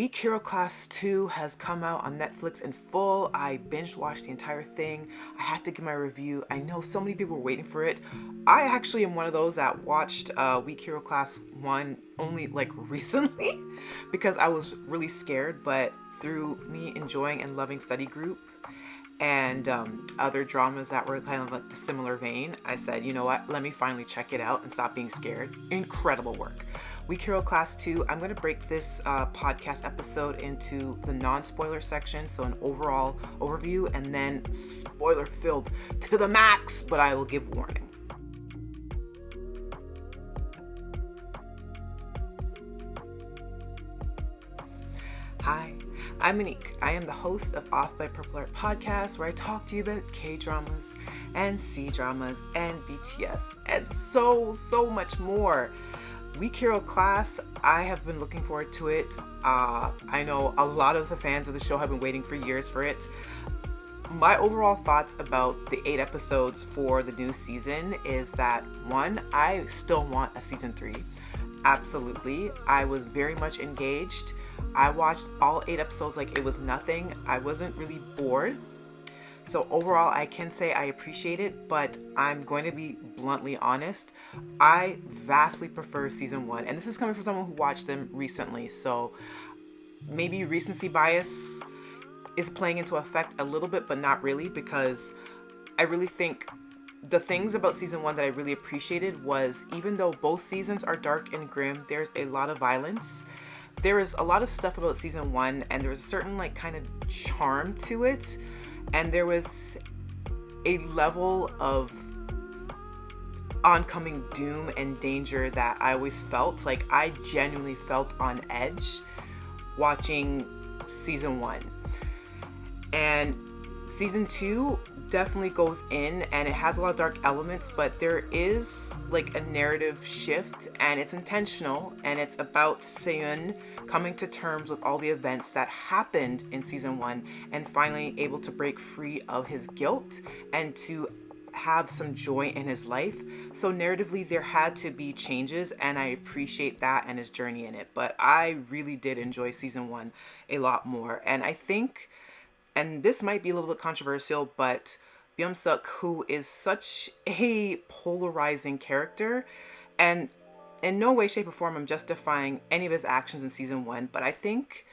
Week Hero Class 2 has come out on Netflix in full. I binge watched the entire thing. I had to give my review. I know so many people were waiting for it. I actually am one of those that watched Week Hero Class 1 only like recently because I was really scared, but through me enjoying and loving study group and other dramas that were kind of like the similar vein, I said, you know what, let me finally check it out and stop being scared. Incredible work. Week Hero Class 2, I'm going to break this podcast episode into the non-spoiler section, so an overall overview, and then spoiler filled to the max, but I will give warning. Hi, I'm Monique. I am the host of Off by Purple Art podcast, where I talk to you about K-dramas and C-dramas and BTS and so much more. Week Hero Class, I have been looking forward to it. I know a lot of the fans of the show have been waiting for years for it. My overall thoughts about the 8 episodes for the new season is that, one, I still want a season 3. Absolutely. I was very much engaged. I watched all 8 episodes like it was nothing. I wasn't really bored. So overall, I can say I appreciate it, but I'm going to be bluntly honest. I vastly prefer season 1. And this is coming from someone who watched them recently. So maybe recency bias is playing into effect a little bit, but not really, because I really think the things about season 1 that I really appreciated was, even though both seasons are dark and grim, there's a lot of violence. There is a lot of stuff about season 1, and there was a certain like kind of charm to it, and there was a level of oncoming doom and danger that I always felt. Like, I genuinely felt on edge watching season 1. And season 2 definitely goes in, and it has a lot of dark elements, but there is like a narrative shift, and it's intentional, and it's about Seon coming to terms with all the events that happened in season 1 and finally able to break free of his guilt and to have some joy in his life. So narratively, there had to be changes, and I appreciate that and his journey in it. But I really did enjoy season 1 a lot more. And I think, and this might be a little bit controversial, but Geum Seong, who is such a polarizing character, and in no way, shape, or form I'm justifying any of his actions in season 1, but I think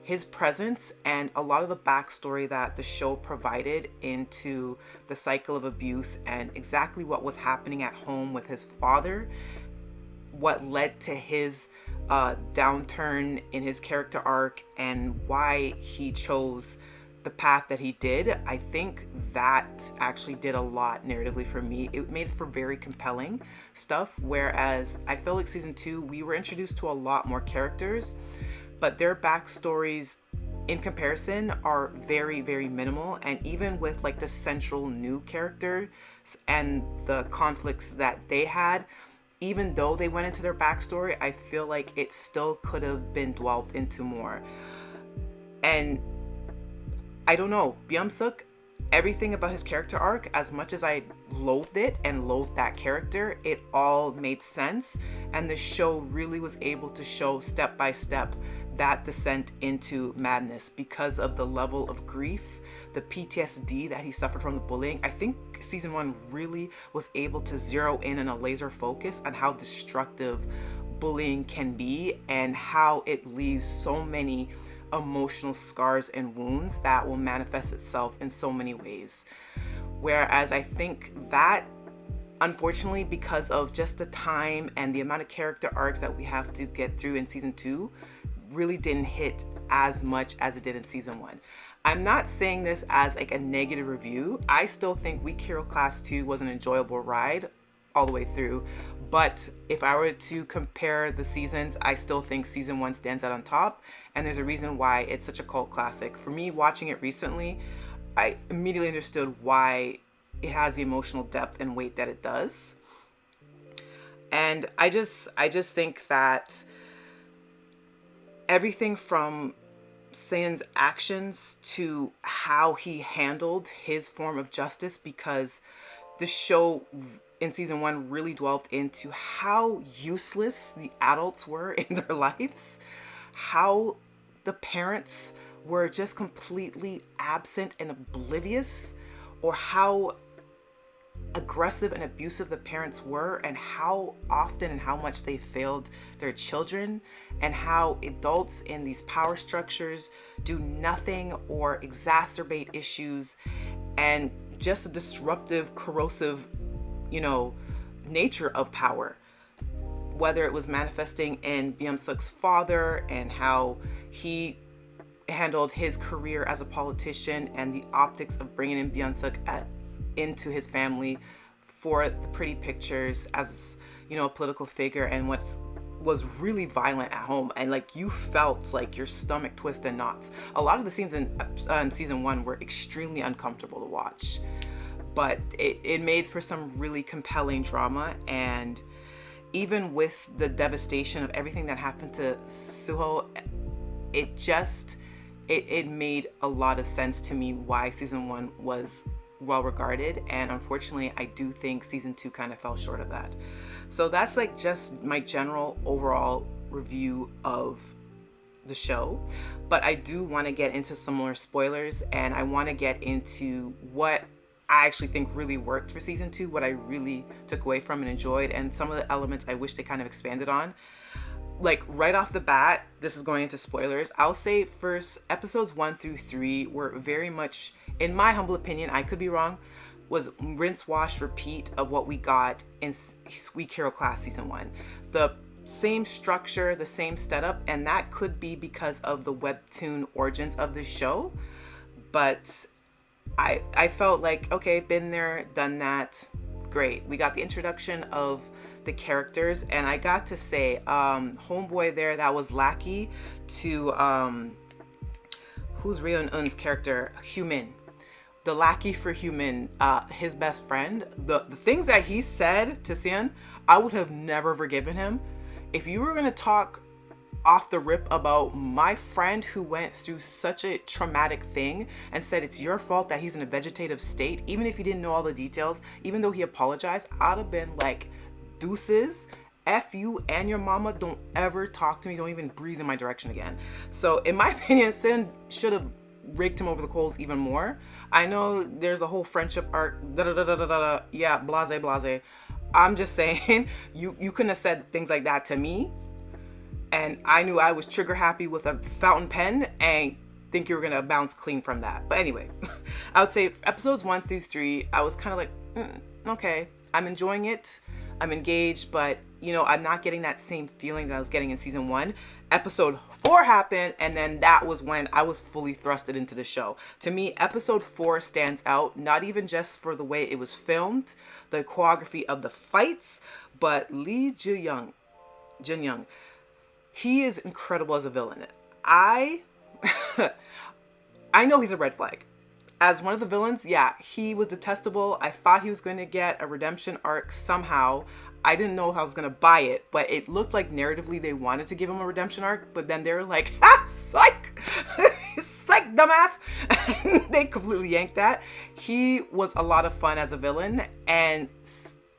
his presence and a lot of the backstory that the show provided into the cycle of abuse and exactly what was happening at home with his father, what led to his downturn in his character arc, and why he chose the path that he did, I think that actually did a lot narratively for me. It made for very compelling stuff, whereas I feel like season 2, we were introduced to a lot more characters, but their backstories in comparison are very minimal. And even with like the central new characters and the conflicts that they had, even though they went into their backstory, I feel like it still could have been dwelt into more. And I don't know, Geum Seong, everything about his character arc, as much as I loathed it and loathed that character, it all made sense. And the show really was able to show step by step that descent into madness because of the level of grief, the PTSD that he suffered from the bullying. I think season 1 really was able to zero in on a laser focus on how destructive bullying can be and how it leaves so many emotional scars and wounds that will manifest itself in so many ways. Whereas I think that, unfortunately, because of just the time and the amount of character arcs that we have to get through in season 2, really didn't hit as much as it did in season 1. I'm not saying this as like a negative review. I still think Week Hero Class 2 was an enjoyable ride all the way through, but if I were to compare the seasons, I still think season 1 stands out on top, and there's a reason why it's such a cult classic. For me, watching it recently, I immediately understood why it has the emotional depth and weight that it does. And I just think that everything from Seon's actions to how he handled his form of justice, because the show in season 1 really dwelled into how useless the adults were in their lives, how the parents were just completely absent and oblivious, or how aggressive and abusive the parents were, and how often and how much they failed their children, and how adults in these power structures do nothing or exacerbate issues, and just a disruptive, corrosive, nature of power. Whether it was manifesting in Geum Seok's father and how he handled his career as a politician, and the optics of bringing in Geum Seok into his family for the pretty pictures as a political figure, and what was really violent at home, and like you felt like your stomach twist in knots. A lot of the scenes in season 1 were extremely uncomfortable to watch, but it made for some really compelling drama. And even with the devastation of everything that happened to Suho, it made a lot of sense to me why season 1 was well regarded. And unfortunately, I do think season 2 kind of fell short of that. So that's like just my general overall review of the show. But I do want to get into some more spoilers, and I want to get into what I actually think really worked for season 2, what I really took away from and enjoyed, and some of the elements I wish they kind of expanded on. Like right off the bat, this is going into spoilers, I'll say first, episodes 1 through 3 were very much, in my humble opinion, I could be wrong, was rinse, wash, repeat of what we got in Weak Hero Class season 1. The same structure, the same setup, and that could be because of the webtoon origins of the show. But I felt like, okay, been there, done that, great. We got the introduction of the characters, and I got to say, homeboy there that was lackey to, who's Ryeon Eun's character, Human. The lackey for Human, his best friend, the things that he said to Seon, I would have never forgiven him. If you were going to talk off the rip about my friend who went through such a traumatic thing and said it's your fault that he's in a vegetative state, even if he didn't know all the details, even though he apologized, I'd have been like, deuces, F you and your mama, don't ever talk to me, don't even breathe in my direction again. So in my opinion, Sin should have raked him over the coals even more. I know there's a whole friendship arc, yeah, blase. I'm just saying, you couldn't have said things like that to me, and I knew I was trigger happy with a fountain pen and think you were gonna bounce clean from that. But anyway, I would say episodes 1 through 3, I was kind of like, okay, I'm enjoying it, I'm engaged, but I'm not getting that same feeling that I was getting in season 1. Episode 4 happened, and then that was when I was fully thrusted into the show. To me, episode 4 stands out, not even just for the way it was filmed, the choreography of the fights, but Lee Jin Young, he is incredible as a villain. I know he's a red flag. As one of the villains, yeah, he was detestable. I thought he was going to get a redemption arc somehow. I didn't know how I was going to buy it, but it looked like narratively they wanted to give him a redemption arc, but then they were like, psych! Psych, dumbass! They completely yanked that. He was a lot of fun as a villain, and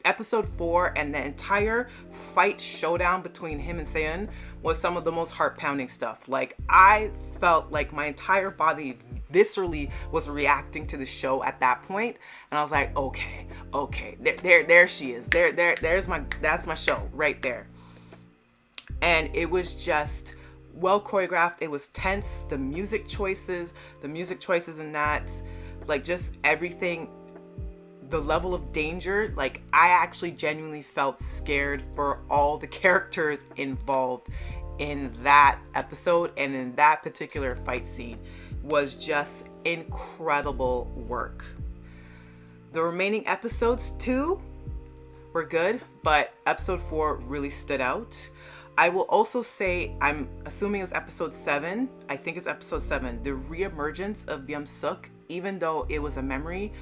episode 4 and the entire fight showdown between him and Seon was some of the most heart-pounding stuff. Like, I felt like my entire body viscerally was reacting to the show at that point, and I was like, okay, there she is, that's my show right there. And it was just well choreographed, it was tense, the music choices in that, like, just everything, the level of danger, like, I actually genuinely felt scared for all the characters involved in that episode, and in that particular fight scene was just incredible work. The remaining episodes too were good, but episode 4 really stood out. I will also say, I'm assuming it was episode 7, I think it's episode 7, the reemergence of Geum Seok, even though it was a memory,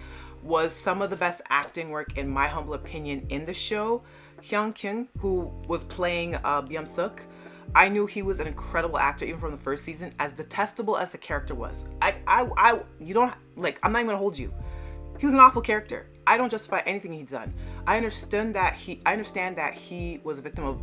was some of the best acting work, in my humble opinion, in the show. Hyung Kyung, who was playing Geum Seok, I knew he was an incredible actor even from the first season, as detestable as the character was. You don't, like, I'm not even gonna hold you. He was an awful character. I don't justify anything he's done. I understand that he was a victim of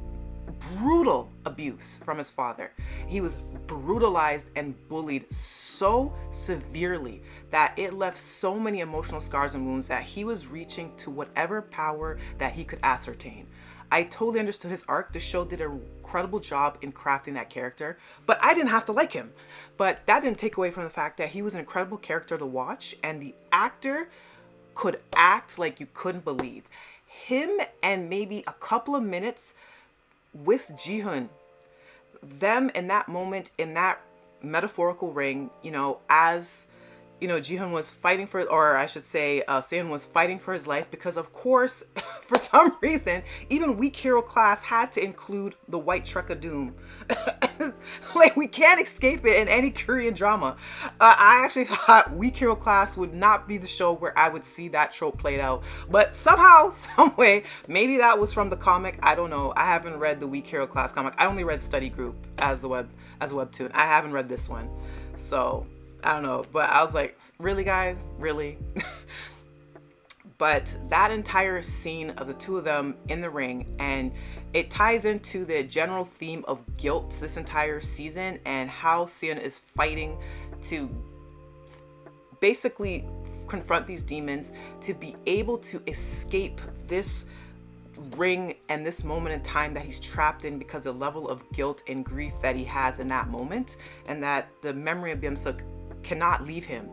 brutal abuse from his father. He was brutalized and bullied so severely that it left so many emotional scars and wounds that he was reaching to whatever power that he could ascertain. I totally understood his arc. The show did an incredible job in crafting that character, but I didn't have to like him. But that didn't take away from the fact that he was an incredible character to watch, and the actor could act like you couldn't believe. Him and maybe a couple of minutes with Jihoon, them in that moment in that metaphorical ring, as Jihoon was fighting for, or I should say, Seon was fighting for his life because, of course, for some reason, even Weak Hero class had to include the white truck of doom. Like, we can't escape it in any Korean drama. I actually thought Weak Hero class would not be the show where I would see that trope played out, but somehow, some way, maybe that was from the comic. I don't know. I haven't read the Weak Hero class comic. I only read Study Group as a webtoon. I haven't read this one, so I don't know, but I was like, really, guys? Really? But that entire scene of the two of them in the ring, and it ties into the general theme of guilt this entire season and how Seon is fighting to basically confront these demons to be able to escape this ring and this moment in time that he's trapped in because of the level of guilt and grief that he has in that moment, and that the memory of Geum Seong cannot leave him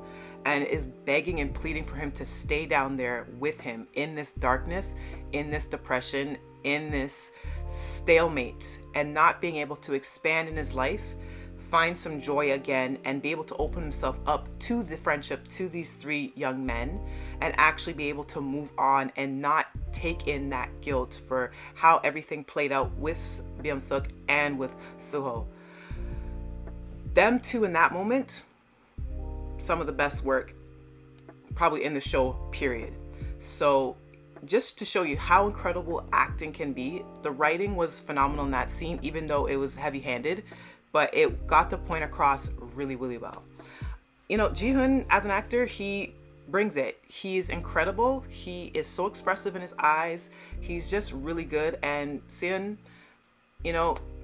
and is begging and pleading for him to stay down there with him in this darkness, in this depression, in this stalemate, and not being able to expand in his life, find some joy again, and be able to open himself up to the friendship to these three young men, and actually be able to move on and not take in that guilt for how everything played out with Geum Seong and with Suho. Them two in that moment, some of the best work probably in the show, period. So just to show you how incredible acting can be, the writing was phenomenal in that scene, even though it was heavy-handed, but it got the point across really, really well. Jihoon as an actor, he brings it. He's incredible. He is so expressive in his eyes. He's just really good. And Seon,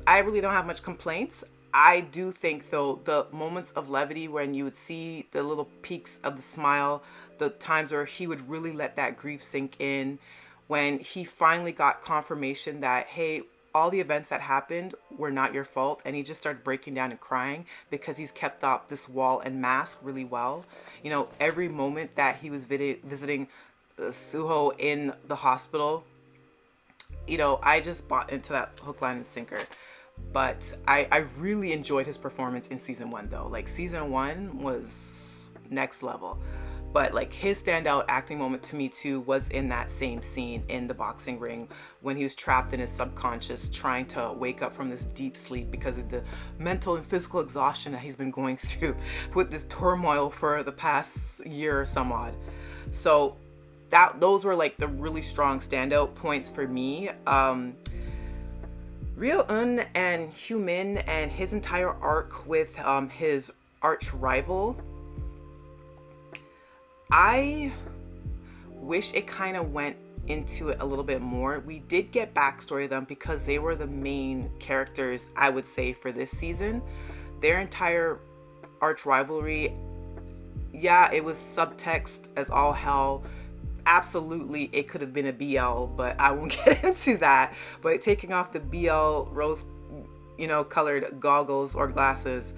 I really don't have much complaints. I do think, though, the moments of levity when you would see the little peaks of the smile, the times where he would really let that grief sink in, when he finally got confirmation that, hey, all the events that happened were not your fault, and he just started breaking down and crying because he's kept up this wall and mask really well. Every moment that he was visiting Suho in the hospital, I just bought into that hook, line, and sinker. But I really enjoyed his performance in season 1, though. Like, season 1 was next level. But like, his standout acting moment to me too was in that same scene in the boxing ring when he was trapped in his subconscious trying to wake up from this deep sleep because of the mental and physical exhaustion that he's been going through with this turmoil for the past year or some odd. So those were like the really strong standout points for me. Ryo-eun and Hyo-min and his entire arc with his arch rival, I wish it kind of went into it a little bit more. We did get backstory of them because they were the main characters, I would say, for this season. Their entire arch rivalry, yeah, it was subtext as all hell. Absolutely, it could have been a BL, but I won't get into that. But taking off the BL rose, colored goggles or glasses,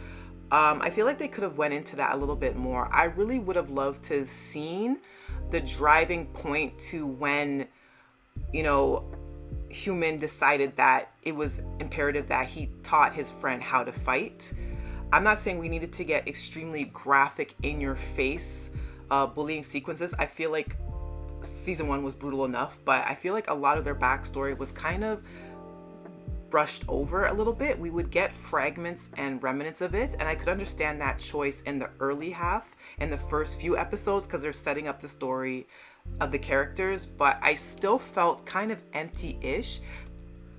I feel like they could have went into that a little bit more. I really would have loved to have seen the driving point to when, Hyo-min decided that it was imperative that he taught his friend how to fight. I'm not saying we needed to get extremely graphic, in your face bullying sequences. I feel like season 1 was brutal enough, but I feel like a lot of their backstory was kind of brushed over a little bit. We would get fragments and remnants of it, and I could understand that choice in the early half, in the first few episodes, because they're setting up the story of the characters, but I still felt kind of empty-ish,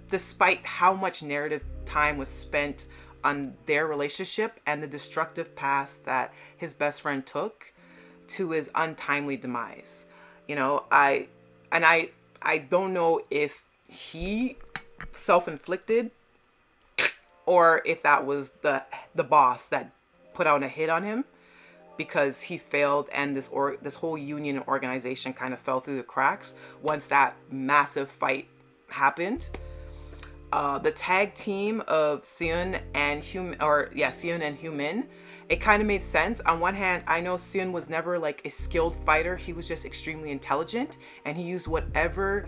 despite how much narrative time was spent on their relationship and the destructive path that his best friend took to his untimely demise. I don't know if he self-inflicted or if that was the boss that put out a hit on him because he failed, and this whole union and organization kind of fell through the cracks once that massive fight happened. The tag team of Seun and Humin, it kind of made sense. On one hand, I know Seun was never like a skilled fighter. He was just extremely intelligent, and he used whatever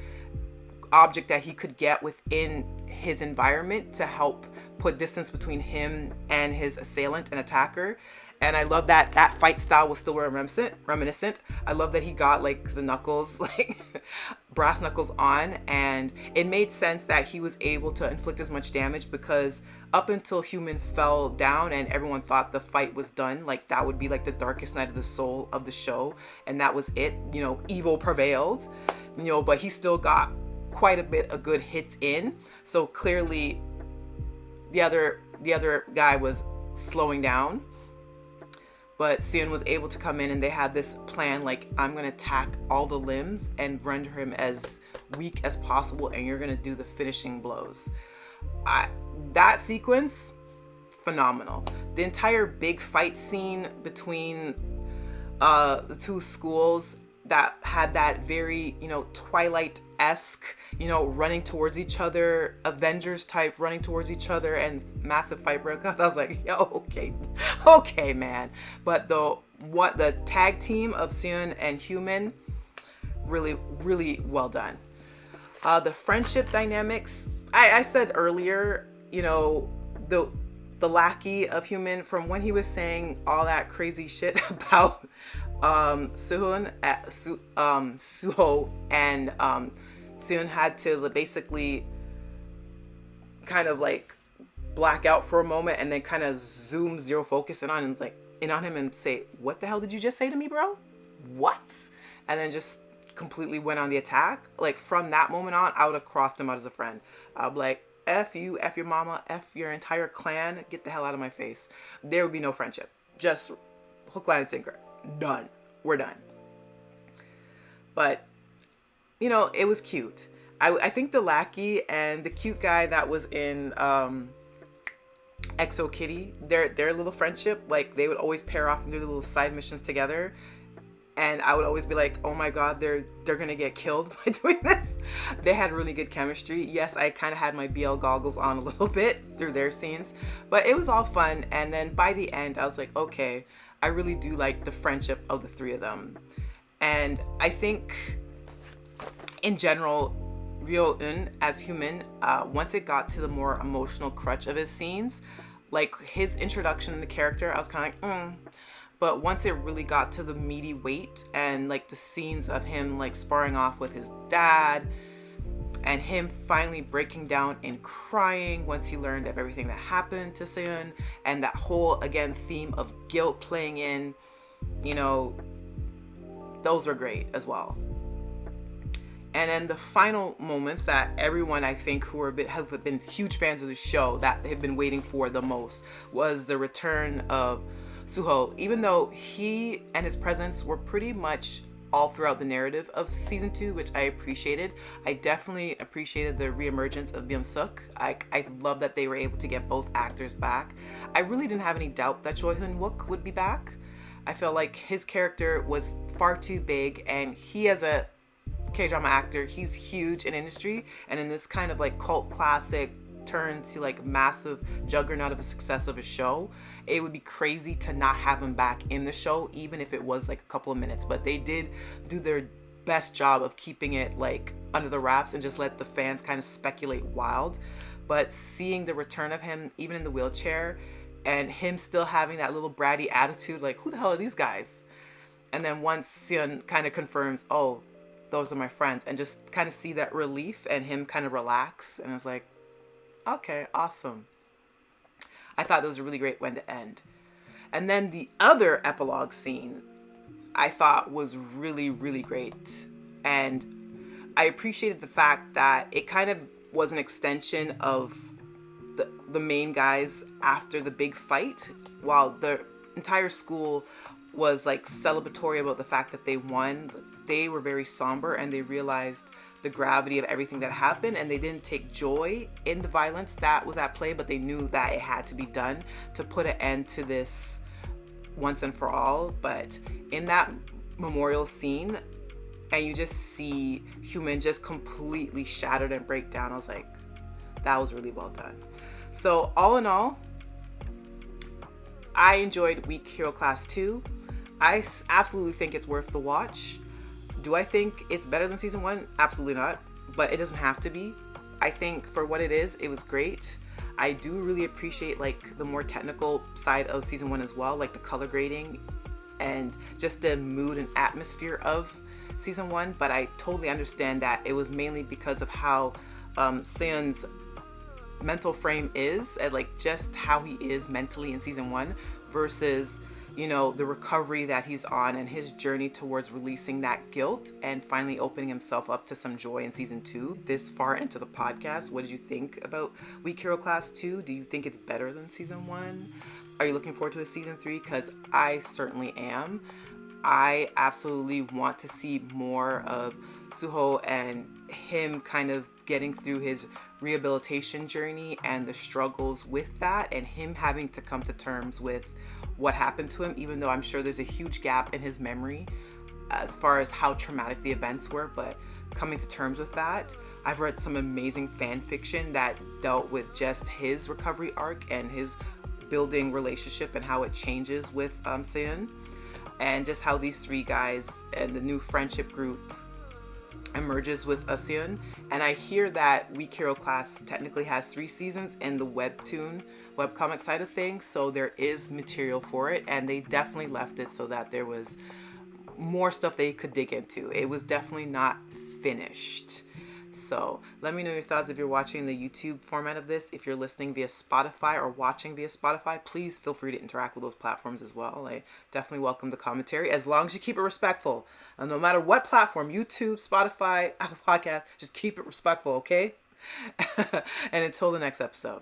object that he could get within his environment to help put distance between him and his assailant and attacker. And I love that that fight style was still reminiscent. I love that he got like the knuckles, like brass knuckles on, and it made sense that he was able to inflict as much damage because up until Human fell down and everyone thought the fight was done, like that would be like the darkest night of the soul of the show, and that was it. You know, evil prevailed. You know, but he still got quite a bit of good hits in. So clearly, the other guy was slowing down. But Seun was able to come in, and they had this plan, like, I'm going to attack all the limbs and render him as weak as possible, and you're going to do the finishing blows. That sequence, phenomenal. The entire big fight scene between the two schools that had that very, you know, Twilight-esque, you know, running towards each other, Avengers type running towards each other, and massive fight broke out. I was like, yo, okay, man. But the tag team of Seun and Human, really, really well done. The friendship dynamics, I said earlier, you know, the lackey of Human, from when he was saying all that crazy shit about Suho, and Seun had to basically kind of like black out for a moment and then kind of zoom zero focus in on him and say, what the hell did you just say to me, bro? What? And then just completely went on the attack. Like, from that moment on, I would have crossed him out as a friend. I'd be like, F you, F your mama, F your entire clan, get the hell out of my face. There would be no friendship. Just hook, line, and sinker. Done. We're done. But, you know, it was cute. I think the lackey and the cute guy that was in Exo Kitty, their little friendship, like, they would always pair off and do little side missions together. And I would always be like, oh my god, they're gonna get killed by doing this. They had really good chemistry. Yes, I kind of had my BL goggles on a little bit through their scenes, but it was all fun. And then by the end, I was like, okay, I really do like the friendship of the three of them. And I think, in general, Ryo-eun as Human, once it got to the more emotional crutch of his scenes, like his introduction in the character, I was kind of like, But once it really got to the meaty weight and like the scenes of him like sparring off with his dad and him finally breaking down and crying once he learned of everything that happened to Seun, and that whole, again, theme of guilt playing in, you know, those were great as well. And then the final moments that everyone, I think, who have been huge fans of the show, that they've been waiting for the most, was the return of Suho. Even though he and his presence were pretty much all throughout the narrative of season 2, which I appreciated. I definitely appreciated the reemergence of Geum Seong Je. I love that they were able to get both actors back. I really didn't have any doubt that Choi Hoon-wook would be back. I felt like his character was far too big, and he, as a K-drama actor, he's huge in industry, and in this kind of like cult classic turn to like massive juggernaut of a success of a show, it would be crazy to not have him back in the show, even if it was like a couple of minutes. But they did do their best job of keeping it like under the wraps and just let the fans kind of speculate wild. But seeing the return of him, even in the wheelchair, and him still having that little bratty attitude, like, who the hell are these guys? And then once Seun kind of confirms, oh, those are my friends, and just kind of see that relief and him kind of relax, and I was like, okay, awesome. I thought that was a really great way to end. And then the other epilogue scene I thought was really, really great. And I appreciated the fact that it kind of was an extension of the main guys after the big fight, while the entire school was like celebratory about the fact that they won. They were very somber, and they realized the gravity of everything that happened, and they didn't take joy in the violence that was at play, but they knew that it had to be done to put an end to this once and for all. But in that memorial scene, and you just see Human just completely shattered and break down, I was like, that was really well done. So all in all, I enjoyed Weak Hero Class 2. I absolutely think it's worth the watch. Do I think it's better than season 1? Absolutely not, but it doesn't have to be. I think for what it is, it was great. I do really appreciate like the more technical side of season 1 as well, like the color grading and just the mood and atmosphere of season 1, but I totally understand that it was mainly because of how Seon's mental frame is, and like just how he is mentally in season 1 versus, you know, the recovery that he's on and his journey towards releasing that guilt and finally opening himself up to some joy in season 2. This far into the podcast, what did you think about Weak Hero Class 2? Do you think it's better than season 1? Are you looking forward to a season 3? Because I certainly am. I absolutely want to see more of Suho and him kind of getting through his rehabilitation journey and the struggles with that, and him having to come to terms with what happened to him, even though I'm sure there's a huge gap in his memory as far as how traumatic the events were, but coming to terms with that. I've read some amazing fan fiction that dealt with just his recovery arc and his building relationship and how it changes with Seon, and just how these three guys and the new friendship group emerges with Seon. And I hear that Weak Hero Class technically has 3 seasons in the webcomic side of things, so there is material for it, and they definitely left it so that there was more stuff they could dig into. It was definitely not finished. So let me know your thoughts if you're watching the YouTube format of this. If you're listening via Spotify or watching via Spotify, please feel free to interact with those platforms as well. I definitely welcome the commentary, as long as you keep it respectful. And no matter what platform, YouTube, Spotify, Apple Podcast, just keep it respectful, okay? And until the next episode.